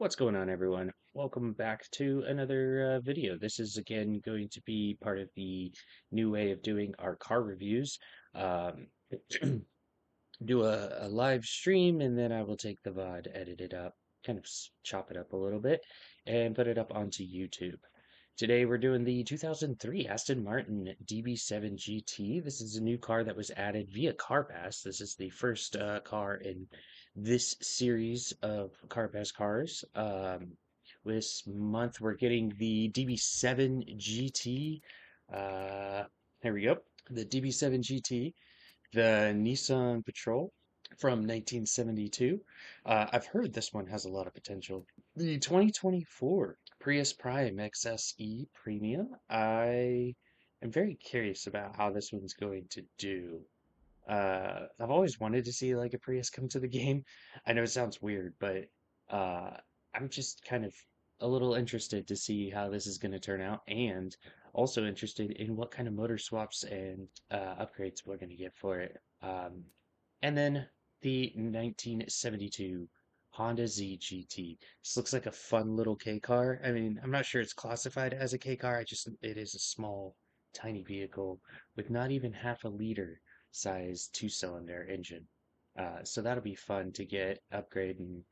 What's going on, everyone? Welcome back to another video. This is again going to be part of the new way of doing our car reviews. Um, do a live stream, and then I will take the VOD, edit it up, kind of chop it up a little bit, and put it up onto YouTube. Today we're doing the 2003 Aston Martin DB7 GT. This is a new car that was added via CarPass. This is the first car in this series of CarPass cars. This month we're getting the DB7 GT. Uh, there we go. The DB7 GT, the Nissan Patrol from 1972. I've heard this one has a lot of potential. The 2024 Prius Prime XSE Premium. I am very curious about how this one's going to do. I've always wanted to see like a Prius come to the game. I know it sounds weird, but uh, I'm just kind of a little interested to see how this is going to turn out, and also interested in what kind of motor swaps and upgrades we're going to get for it. And then the 1972 Honda ZGT. This looks like a fun little K car. I mean, I'm not sure it's classified as a K car. It is a small, tiny vehicle with not even half a liter size two-cylinder engine. So that'll be fun to get, upgrade, and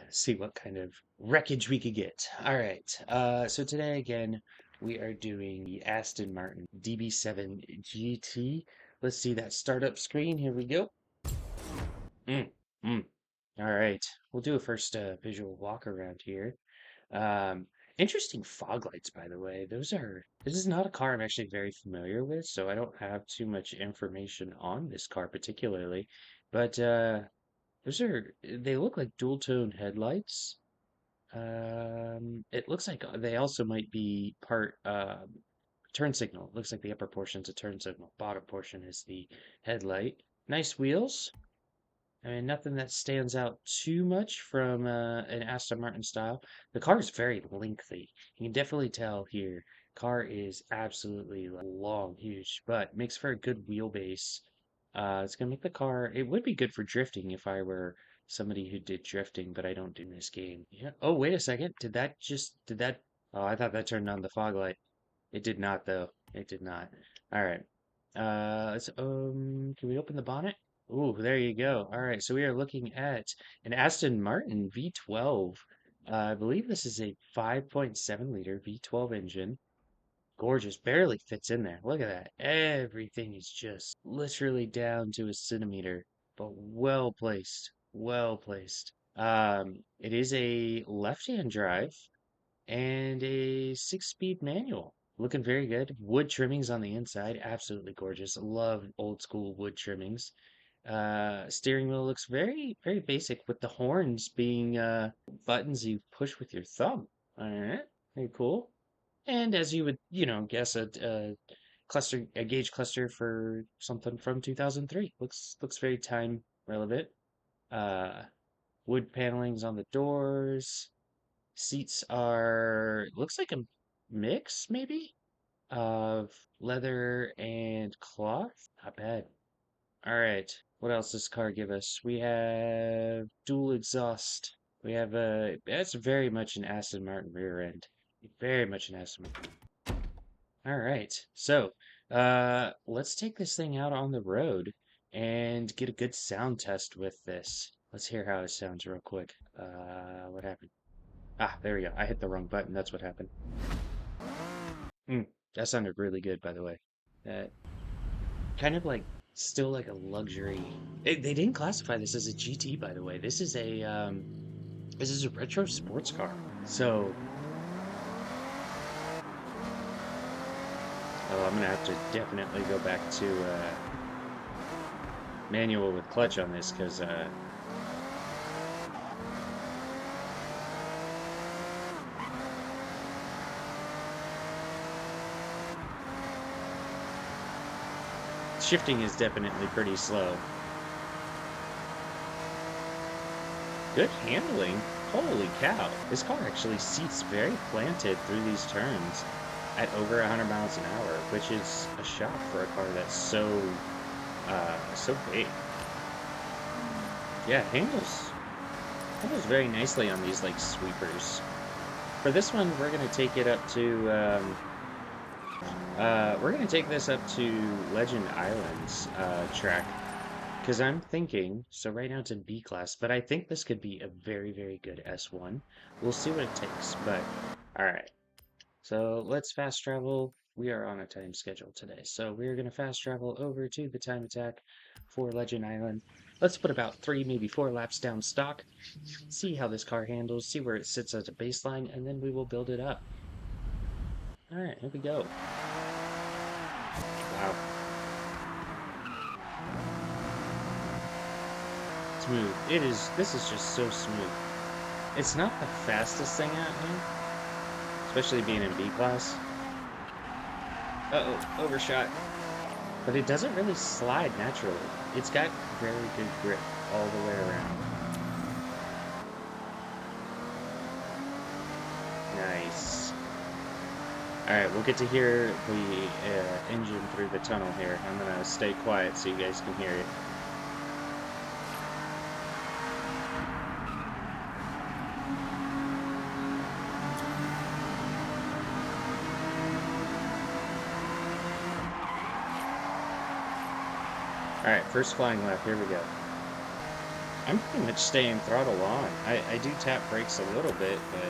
see what kind of wreckage we could get. All right. So today again, we are doing the Aston Martin DB7 GT. Let's see that startup screen. Here we go. Mm, mm. All right. We'll do a first visual walk around here. Um, Interesting fog lights, by the way. This is not a car I'm actually very familiar with, so I don't have too much information on this car particularly. But they look like dual tone headlights. It looks like they also might be part turn signal. Looks like the upper portion's a turn signal. Bottom portion is the headlight. Nice wheels. I mean, nothing that stands out too much from an Aston Martin style. The car is very lengthy. You can definitely tell here. Car is absolutely like, long, huge, but makes for a good wheelbase. It's gonna make the car. It would be good for drifting if I were somebody who did drifting, but I don't do in this game. Yeah. Oh, wait a second. Did that? Oh, I thought that turned on the fog light. It did not, though. It did not. All right. Can we open the bonnet? Ooh, there you go. All right, so we are looking at an Aston Martin V12. I believe this is a 5.7 liter V12 engine. Gorgeous, barely fits in there. Look at that. Everything is just literally down to a centimeter, but well placed. Well placed. It is a left-hand drive and a six-speed manual. Looking very good. Wood trimmings on the inside, absolutely gorgeous. Love old school wood trimmings. Steering wheel looks very, very basic with the horns being buttons you push with your thumb. All right, very cool. And as you would, guess a gauge cluster for something from 2003. Looks very time relevant. Uh, Wood panelings on the doors. Seats are looks like a mix maybe of leather and cloth. Not bad. All right. What else does this car give us? We have dual exhaust. We have a that's very much an Aston Martin rear end. Very much an Aston Martin. All right. So, let's take this thing out on the road and get a good sound test with this. Let's hear how it sounds real quick. What happened? Ah, there we go. I hit the wrong button. That's what happened. That sounded really good, by the way. That kind of like still like a luxury. They didn't classify this as a GT, by the way. This is a retro sports car. So, oh, I'm gonna have to definitely go back to manual with clutch on this because shifting is definitely pretty slow. Good handling. Holy cow. This car actually seats very planted through these turns at over 100 miles an hour, which is a shock for a car that's so big. Yeah, Handles very nicely on these like sweepers. For this one, we're gonna take it up to we're gonna take this up to Legend Islands track because I'm thinking so right now it's in B class, but I think this could be a very, very good S1. We'll see what it takes, but all right. So let's fast travel. We are on a time schedule today, so we're gonna fast travel over to the time attack for Legend Island. Let's put about 3, maybe 4 laps down stock, see how this car handles, see where it sits as a baseline, and then we will build it up. All right, here we go. Wow. Smooth. This is just so smooth. It's not the fastest thing out here, especially being in B class. Uh-oh, overshot. But it doesn't really slide naturally. It's got very good grip all the way around. Nice. Alright, we'll get to hear the engine through the tunnel here. I'm gonna stay quiet so you guys can hear it. Alright, first flying lap, here we go. I'm pretty much staying throttle on. I do tap brakes a little bit, but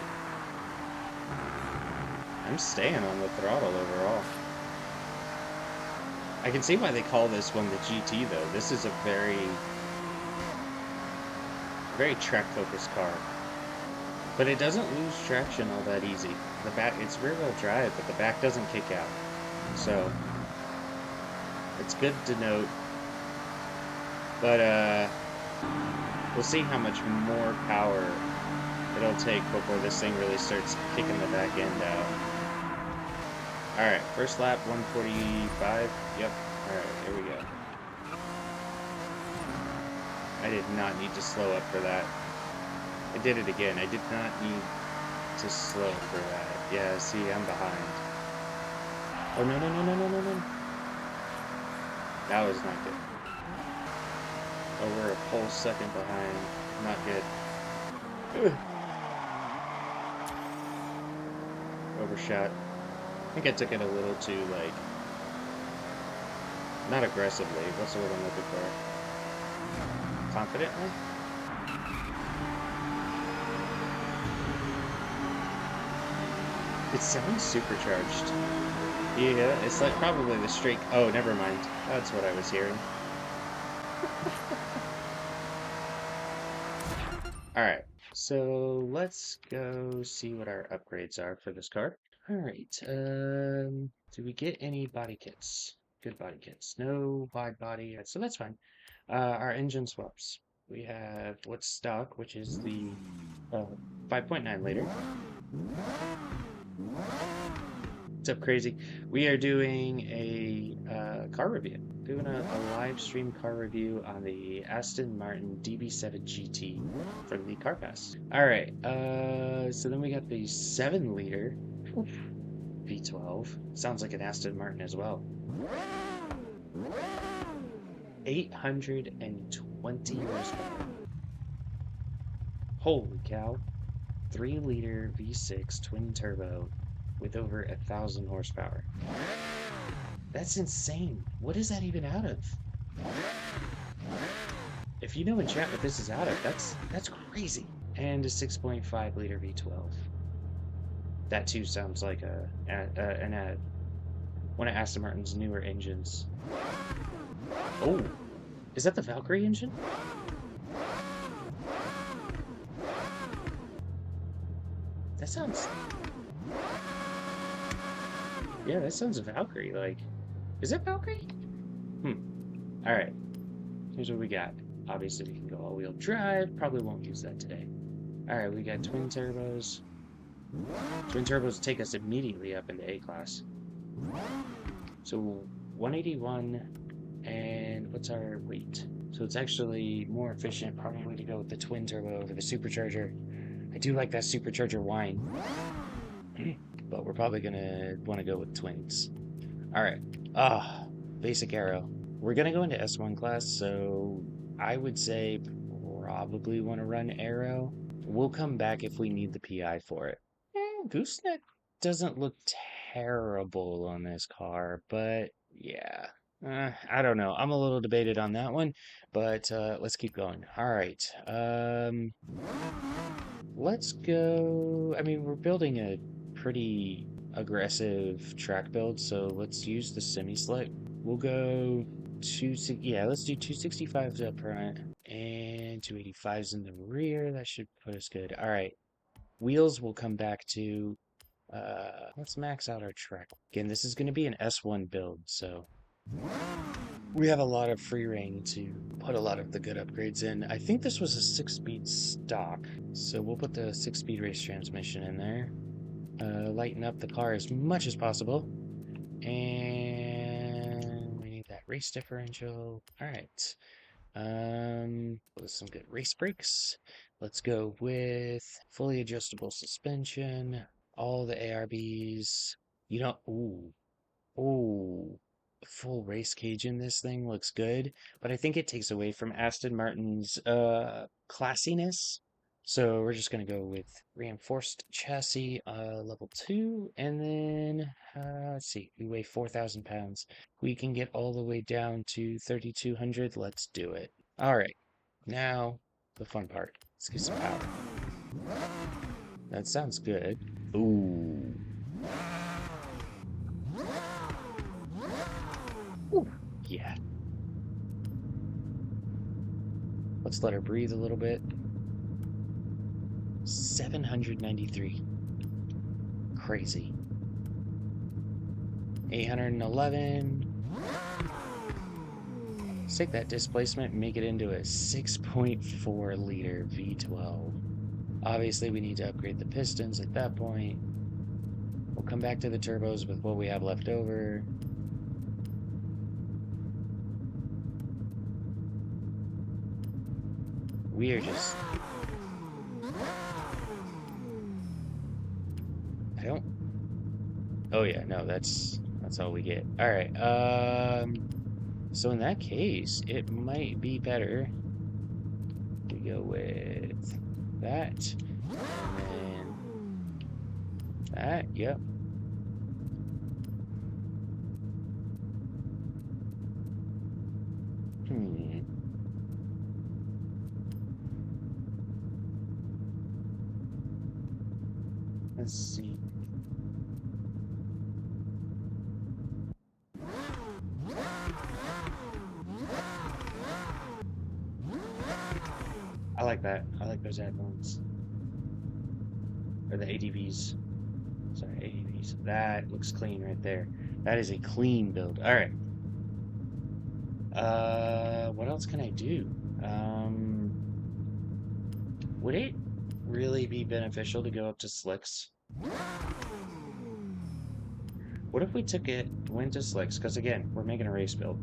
I'm staying on the throttle overall. I can see why they call this one the GT though. This is a very track-focused car. But it doesn't lose traction all that easy. The back, it's rear-wheel drive, but the back doesn't kick out. So, it's good to note. But, we'll see how much more power it'll take before this thing really starts kicking the back end out. Alright, first lap, 145. Yep. Alright, here we go. I did not need to slow up for that. I did it again. I did not need to slow for that. Yeah, see, I'm behind. Oh, no, no, no, no, no, no, no. That was not good. Oh, we're a whole second behind. Not good. Ugh. Overshot. I think I took it a little too, like, not aggressively. What's the word I'm looking for? Confidently? It sounds supercharged. Yeah, it's like probably the straight. Oh, never mind. That's what I was hearing. Alright, so let's go see what our upgrades are for this car. Alright, do we get any body kits? Good body kits. No wide body, so that's fine. Our engine swaps. We have what's stock, which is the 5.9 liter. What's up, crazy? We are doing a car review. Doing a live stream car review on the Aston Martin DB7 GT from the Car Pass. Alright, so then we got the 7 liter V12. Sounds like an Aston Martin as well. 820 horsepower. Holy cow. 3 liter V6 twin turbo with over 1,000 horsepower. That's insane. What is that even out of? If you know in chat what this is out of, that's crazy. And a 6.5 liter V12. That too sounds like one of Aston Martin's newer engines. Oh, is that the Valkyrie engine? That sounds... Yeah, that sounds Valkyrie, like... Is it Valkyrie? Alright. Here's what we got. Obviously, we can go all-wheel drive. Probably won't use that today. Alright, we got twin turbos. Twin turbos take us immediately up into A-class. So, 181, and what's our weight? So it's actually more efficient, probably, to go with the twin turbo over the supercharger. I do like that supercharger whine. But we're probably gonna want to go with twins. Alright. Basic Aero. We're gonna go into S1 class, so I would say probably want to run Aero. We'll come back if we need the PI for it. Gooseneck doesn't look terrible on this car, but yeah. I don't know. I'm a little debated on that one, but let's keep going. All right. Let's go. I mean, we're building a pretty aggressive track build, so let's use the semi-slick. We'll go yeah, let's do 265s up front and 285s in the rear. That should put us good. All right. Wheels will come back to let's max out our track. Again, this is going to be an S1 build, so we have a lot of free reign to put a lot of the good upgrades in. I think this was a 6-speed stock, so we'll put the 6-speed race transmission in there. Lighten up the car as much as possible. And we need that race differential. All right. With some good race brakes. Let's go with fully adjustable suspension, all the ARBs. Ooh, full race cage in this thing looks good, but I think it takes away from Aston Martin's classiness. So we're just gonna go with reinforced chassis level 2, and then let's see, we weigh 4,000 pounds. We can get all the way down to 3,200. Let's do it. All right, now the fun part. Let's get some power. That sounds good. Ooh. Ooh, yeah. Let's let her breathe a little bit. 793. Crazy. 811. Let's take that displacement and make it into a 6.4 liter V12. Obviously, we need to upgrade the pistons at that point. We'll come back to the turbos with what we have left over. We are just... I don't... Oh yeah, no, that's all we get. All right, so in that case, it might be better to go with that, and then that, yep. Let's see. I like that. I like those headphones. Or the ADVs. Sorry, ADVs. That looks clean right there. That is a clean build. All right. What else can I do? Would it really be beneficial to go up to slicks? What if we went to slicks? Because again, we're making a race build.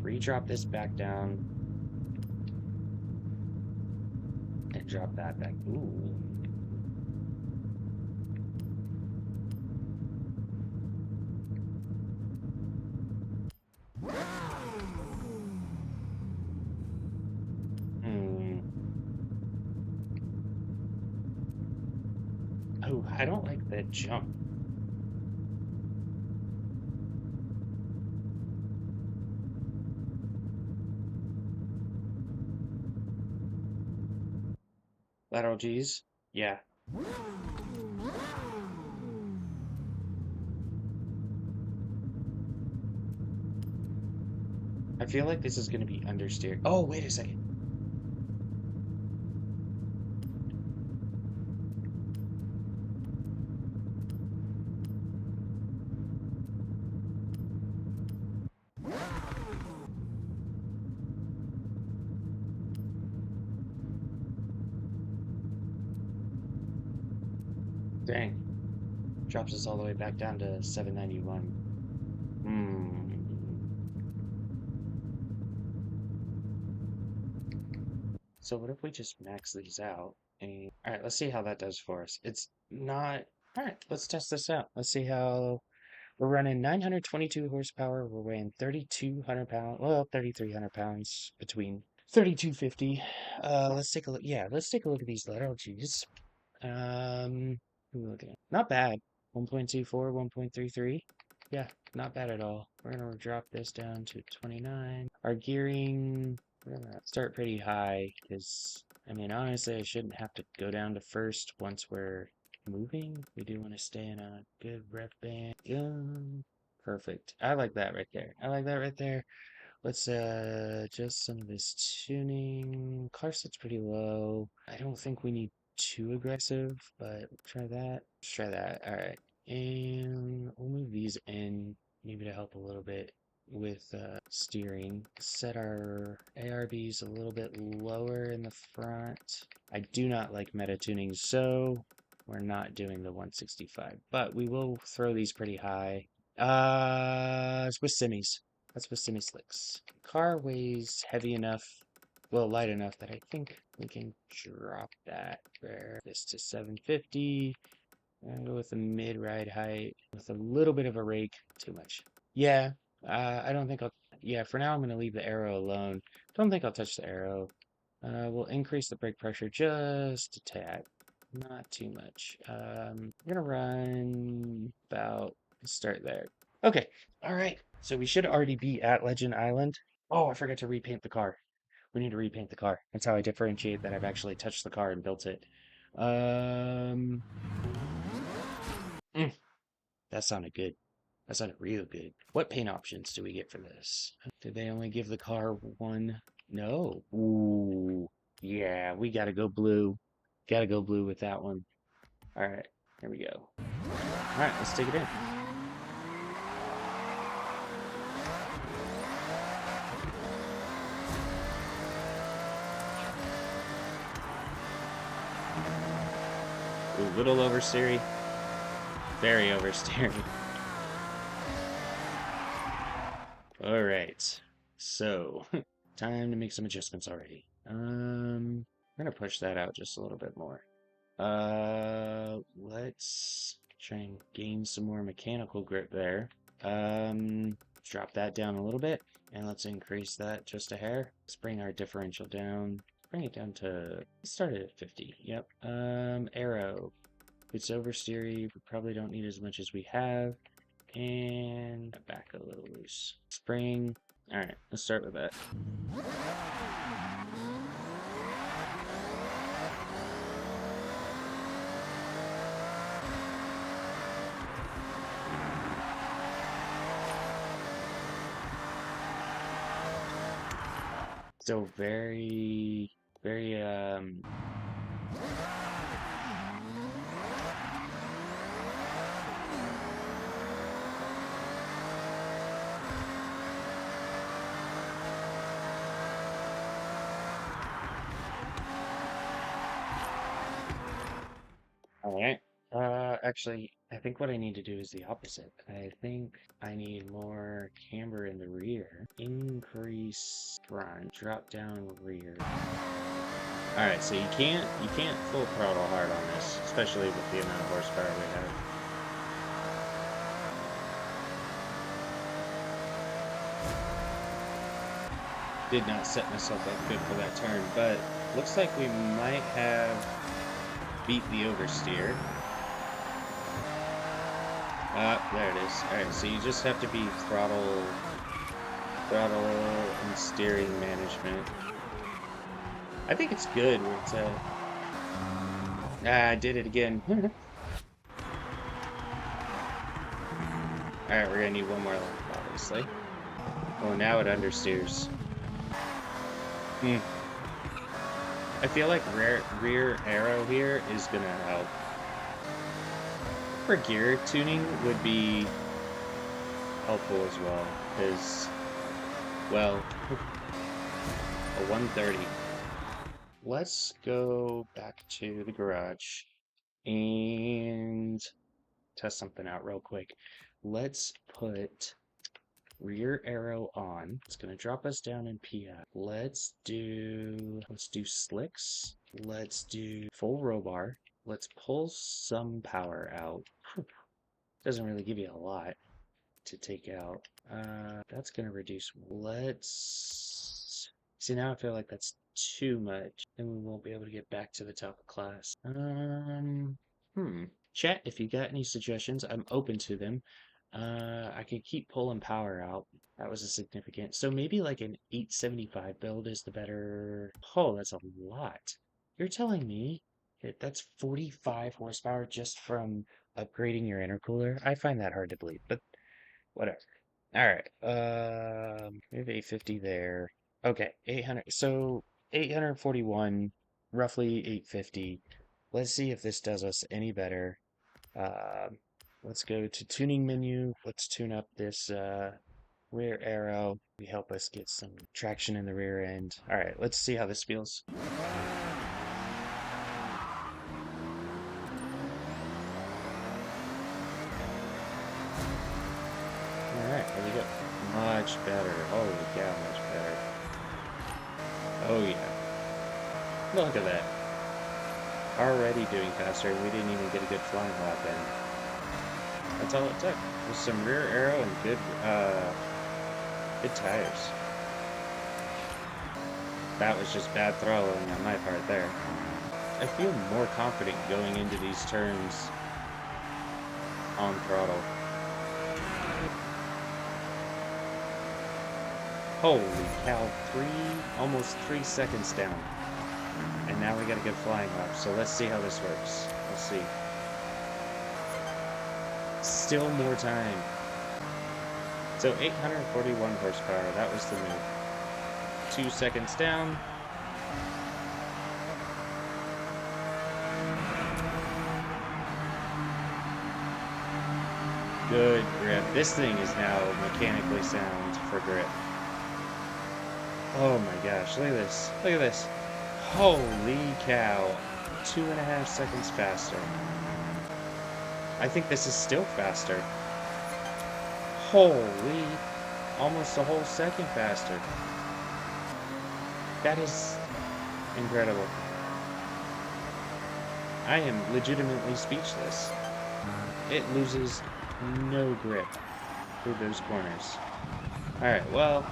Re-drop this back down. And drop that back. Ooh. Oh, I don't like that jump. Lateral G's? Yeah. I feel like this is going to be understeer. Oh, wait a second. Dang. Drops us all the way back down to 791. So what if we just max these out? And all right, let's see how that does for us. It's not... All right, let's test this out. Let's see how... We're running 922 horsepower. We're weighing 3,200 pounds. Well, 3,300 pounds between 3250. Let's take a look. Yeah, let's take a look at these lateral G's. Who are we looking at? Not bad. 1.24, 1.33. Yeah, not bad at all. We're gonna drop this down to 29. Our gearing, we're gonna start pretty high because, I mean, honestly, I shouldn't have to go down to first once we're moving. We do want to stay in a good rev band. Perfect. I like that right there. I like that right there. Let's adjust some of this tuning. Car set's pretty low. I don't think we need too aggressive, but try that. Let's try that. All right. And we'll move these in maybe to help a little bit with steering. Set our ARBs a little bit lower in the front. I do not like meta tuning, so we're not doing the 165, but we will throw these pretty high. It's with semis. That's with semi slicks. Car weighs heavy enough, well, light enough that I think we can drop that for this to 750 and go with a mid ride height with a little bit of a rake. Too much. Yeah, I don't think I'll. Yeah, for now I'm gonna leave the Aero alone. Don't think I'll touch the Aero. We'll increase the brake pressure just a tad, not too much. I'm gonna run about start there. Okay, all right. So we should already be at Legend Island. Oh, I forgot to repaint the car. We need to repaint the car. That's how I differentiate that I've actually touched the car and built it. Um, mm, that sounded good. That sounded real good. What paint options do we get for this? Did they only give the car one? No. Ooh, yeah, we gotta go blue. Gotta go blue with that one. All right, here we go. All right, let's take it in. Ooh, little oversteery. Very oversteery. All right, so time to make some adjustments already. I'm gonna push that out just a little bit more. Let's try and gain some more mechanical grip there. Drop that down a little bit, and let's increase that just a hair. Let's bring our differential down. Bring it down to, let's start it at 50. Yep. Aero. It's oversteery. We probably don't need as much as we have. And back a little loose. Spring. All right, let's start with that. Still very, very, all right. Actually, I think what I need to do is the opposite. I think I need more camber in the rear. Increase front, drop down rear. All right, so you can't full throttle hard on this, especially with the amount of horsepower we have. Did not set myself up good for that turn, but looks like we might have beat the oversteer. There it is. All right, so you just have to be throttle and steering management. I think it's good when it's I did it again. Alright, we're gonna need one more lap, obviously. Oh, now it understeers. I feel like rear Aero here is gonna help. For gear tuning would be helpful as well, because, well, a 130. Let's go back to the garage and test something out real quick. Let's put rear Aero on. It's gonna drop us down in PF. Let's do slicks. Let's do full row bar. Let's pull some power out. Doesn't really give you a lot to take out. That's gonna reduce. Let's See, now I feel like that's too much. Then we won't be able to get back to the top of class. Hmm. Chat, if you got any suggestions, I'm open to them. I could keep pulling power out. That was a significant. So maybe like an 875 build is the better. Oh, that's a lot. You're telling me that's 45 horsepower just from upgrading your intercooler? I find that hard to believe, but whatever. All right. We have 850 there. Okay, 800. So 841, roughly 850. Let's see if this does us any better. Um, let's go to tuning menu. Let's tune up this rear arrow. We help us get some traction in the rear end. All right, let's see how this feels. All right, here we go. Much better. Holy cow, much better. Oh yeah. Look at that. Already doing faster, and we didn't even get a good flying lap in. That's all it took. With some rear arrow and good tires. That was just bad throttling on my part there. I feel more confident going into these turns on throttle. Holy cow, almost 3 seconds down. And now we got a good flying lap, so let's see how this works. Let's see. Still more time. So 841 horsepower, that was the move. 2 seconds down. Good grip. This thing is now mechanically sound for grip. Oh my gosh, look at this. Look at this. Holy cow. 2.5 seconds faster. I think this is still faster. Holy. Almost a whole second faster. That is incredible. I am legitimately speechless. It loses no grip through those corners. Alright, well,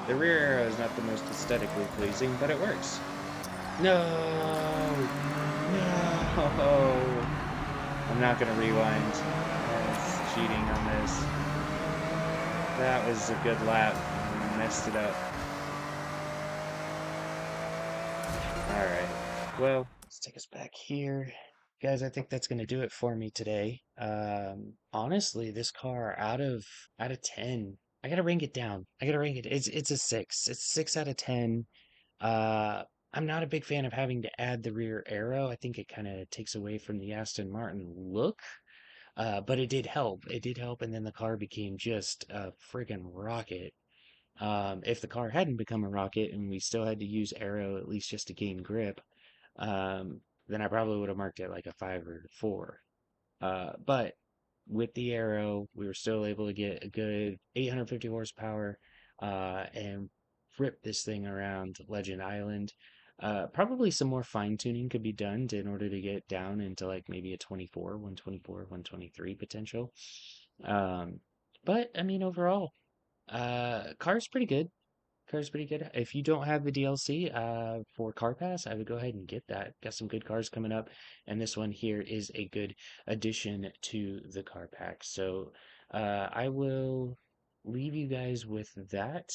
the rear arrow is not the most aesthetically pleasing, but it works. No! No! I'm not going to rewind. That's cheating on this. That was a good lap. I messed it up. Alright, well, let's take us back here. Guys, I think that's going to do it for me today. Honestly, this car out of 10, I gotta rank it down. I gotta rank it. It's a 6. It's 6 out of 10. Uh, I'm not a big fan of having to add the rear arrow. I think it kind of takes away from the Aston Martin look. But it did help. It did help, and then the car became just a friggin' rocket. If the car hadn't become a rocket and we still had to use Aero at least just to gain grip, then I probably would have marked it like a 5 or 4. But with the Aero, we were still able to get a good 850 horsepower and rip this thing around Legend Island. Probably some more fine tuning could be done in order to get down into like maybe a 124, 123 potential. Um, but I mean, overall, car's pretty good. Car's pretty good. If you don't have the DLC for Car Pass, I would go ahead and get that. Got some good cars coming up, and this one here is a good addition to the car pack. So I will leave you guys with that.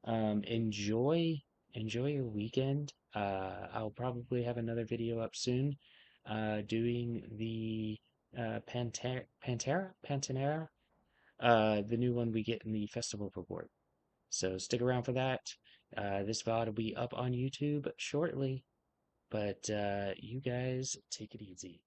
Enjoy your weekend. I'll probably have another video up soon, doing the Pantanera, the new one we get in the festival report. So stick around for that. This VOD will be up on YouTube shortly, but you guys take it easy.